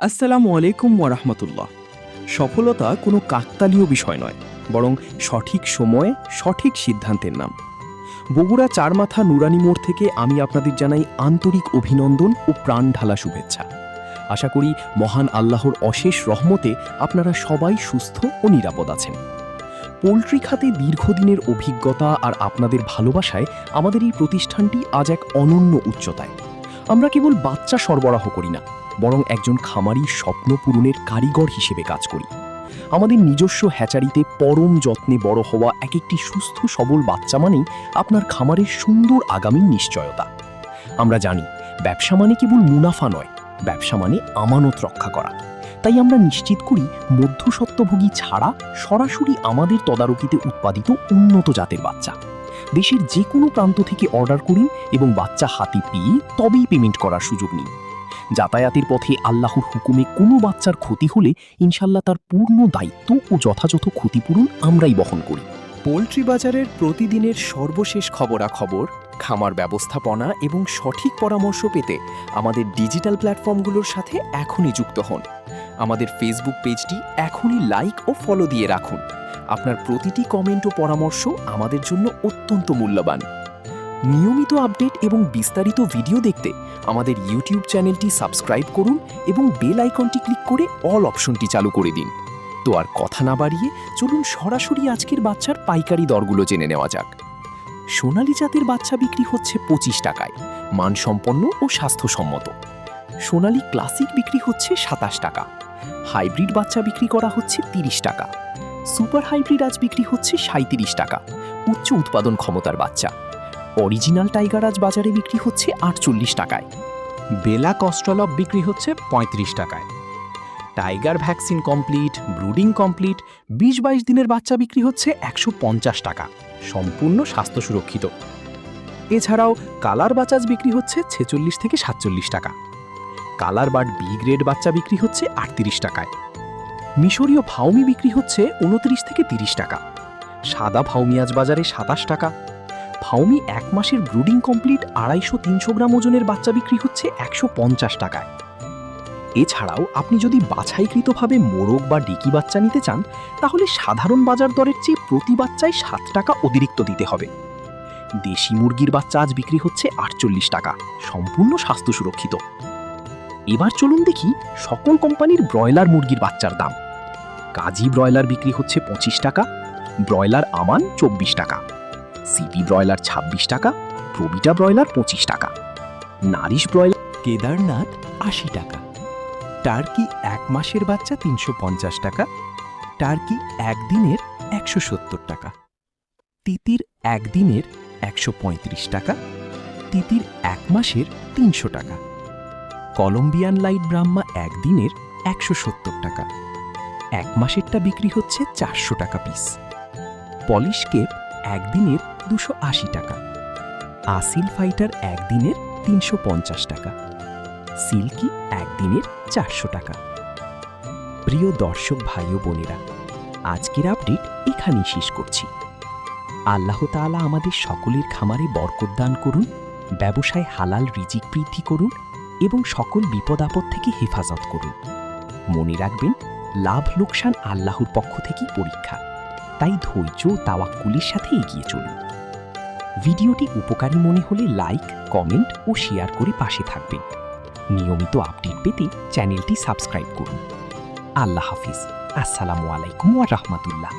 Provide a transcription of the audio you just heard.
আসসালামু আলাইকুম ওয়া রাহমাতুল্লাহ। সফলতা কোনো কাকতালীয় বিষয় নয়, বরং সঠিক সময়ে সঠিক সিদ্ধান্তের নাম। বগুড়া চারমাথা নুরানি মোড় থেকে আমি আপনাদের জানাই আন্তরিক অভিনন্দন ও প্রাণ ঢালা শুভেচ্ছা। আশা করি মহান আল্লাহর অশেষ রহমতে আপনারা সবাই সুস্থ ও নিরাপদ আছেন। পোল্ট্রি খাতে দীর্ঘদিনের অভিজ্ঞতা আর আপনাদের ভালোবাসায় আমাদের এই প্রতিষ্ঠানটি আজ এক অনন্য উচ্চতায়। আমরা কেবল বাচ্চা সরবরাহ করি না, বরং একজন খামারির স্বপ্ন পূরণের কারিগর হিসেবে কাজ করি। আমাদের নিজস্ব হ্যাচারিতে পরম যত্নে বড় হওয়া এক একটি সুস্থ সবল বাচ্চা মানেই আপনার খামারের সুন্দর আগামীর নিশ্চয়তা। আমরা জানি ব্যবসা মানে কেবল মুনাফা নয়, ব্যবসা মানে আমানত রক্ষা করা। তাই আমরা নিশ্চিত করি মধ্যস্বত্বভোগী ছাড়া সরাসরি আমাদের তদারকিতে উৎপাদিত উন্নত জাতের বাচ্চা। দেশের যে কোনো প্রান্ত থেকে অর্ডার করুন এবং বাচ্চা হাতে পেয়ে তবেই পেমেন্ট করার সুযোগ নিন। যাতায়াতের পথে আল্লাহর হুকুমে কোনো বাচ্চার ক্ষতি হলে ইনশাল্লাহ তার পূর্ণ দায়িত্ব ও যথাযথ ক্ষতিপূরণ আমরাই বহন করি। পোল্ট্রি বাজারের প্রতিদিনের সর্বশেষ খবরাখবর, খামার ব্যবস্থাপনা এবং সঠিক পরামর্শ পেতে আমাদের ডিজিটাল প্ল্যাটফর্মগুলোর সাথে এখনই যুক্ত হন। আমাদের ফেসবুক পেজটি এখনই লাইক ও ফলো দিয়ে রাখুন। আপনার প্রতিটি কমেন্ট ও পরামর্শ আমাদের জন্য অত্যন্ত মূল্যবান। নিয়মিত আপডেট এবং বিস্তারিত ভিডিও দেখতে আমাদের ইউটিউব চ্যানেলটি সাবস্ক্রাইব করুন এবং বেল আইকনটি ক্লিক করে অল অপশনটি চালু করে দিন। তো আর কথা না বাড়িয়ে চলুন সরাসরি আজকের বাচ্চার পাইকারি দরগুলো জেনে নেওয়া যাক। সোনালী জাতের বাচ্চা বিক্রি হচ্ছে 25 টাকায়, মানসম্পন্ন ও স্বাস্থ্যসম্মত। সোনালী ক্লাসিক বিক্রি হচ্ছে 27 টাকা। হাইব্রিড বাচ্চা বিক্রি করা হচ্ছে 30 টাকা। সুপার হাইব্রিড আজ বিক্রি হচ্ছে 37 টাকা, উচ্চ উৎপাদন ক্ষমতার বাচ্চা। অরিজিনাল টাইগার আজ বাজারে বিক্রি হচ্ছে 48 টাকায়। বেলা কস্ট্রলক বিক্রি হচ্ছে 35 টাকায়। Tiger vaccine complete, brooding complete 20-22 দিনের বাচ্চা বিক্রি হচ্ছে 150 টাকা, সম্পূর্ণ স্বাস্থ্য সুরক্ষিত। এছাড়াও কালার বাচ্চাজ বিক্রি হচ্ছে 46 থেকে 47 টাকা। কালার বার্ড বি গ্রেড বাচ্চা বিক্রি হচ্ছে 38 টাকায়। মিশরীয় ফাউমি বিক্রি হচ্ছে 29 থেকে 30 টাকা। সাদা ফাউমি আজ বাজারে 27 টাকা। ফাউমি 1 মাসের ব্রুডিং কমপ্লিট 250-300 গ্রাম ওজনের বাচ্চা বিক্রি হচ্ছে 150 টাকায়। এছাড়াও আপনি যদি বাছাইকৃতভাবে মোরগ বা ডিকি বাচ্চা নিতে চান, তাহলে সাধারণ বাজার দরের চেয়ে প্রতি বাচ্চায় 7 টাকা অতিরিক্ত দিতে হবে। দেশি মুরগির বাচ্চা আজ বিক্রি হচ্ছে 48 টাকা, সম্পূর্ণ স্বাস্থ্য সুরক্ষিত। এবার চলুন দেখি সকল কোম্পানির ব্রয়লার মুরগির বাচ্চার দাম। কাজী ব্রয়লার বিক্রি হচ্ছে 25 টাকা, ব্রয়লার আমান 24 টাকা, সিপি ব্রয়লার 26 টাকা, প্রবিটা ব্রয়লার 25 টাকা, নারিশ ব্রয়লার কেদারনাথ 80 টাকা। টার্কি 1 মাসের বাচ্চা 350 টাকা। টার্কি 1 দিনের 170 টাকা। তিতির 1 দিনের 135 টাকা। তিতির 1 মাসের 300 টাকা। কলম্বিয়ান লাইট ব্রাহ্মা 1 দিনের 170 টাকা। 1 মাসেরটা বিক্রি হচ্ছে 400 টাকা পিস। পলিশ কেপ 1 দিনের 280 টাকা। আসিল ফাইটার 1 দিনের 350 টাকা। সিল্কি 1 দিনের 400 টাকা। প্রিয় দর্শক ভাই ও বোনেরা, আজকের আপডেট এখানেই শেষ করছি। আল্লাহ তাআলা আমাদের সকলের খামারে বরকত দান করুন, ব্যবসায় হালাল রিজিক বৃদ্ধি করুন এবং সকল বিপদ আপদ থেকে হেফাজত করুন। মনে রাখবেন, লাভ লোকসান আল্লাহর পক্ষ থেকেই পরীক্ষা, তাই ধৈর্য ও তাওয়াক্কুলের সাথে এগিয়ে চলুন। ভিডিওটি উপকারী মনে হলে লাইক, কমেন্ট ও শেয়ার করে পাশে থাকবেন। নিয়মিত আপডেট পেতে চ্যানেলটি সাবস্ক্রাইব করুন। আল্লাহ হাফিজ। আসসালামু আলাইকুম ওয়া রাহমাতুল্লাহ।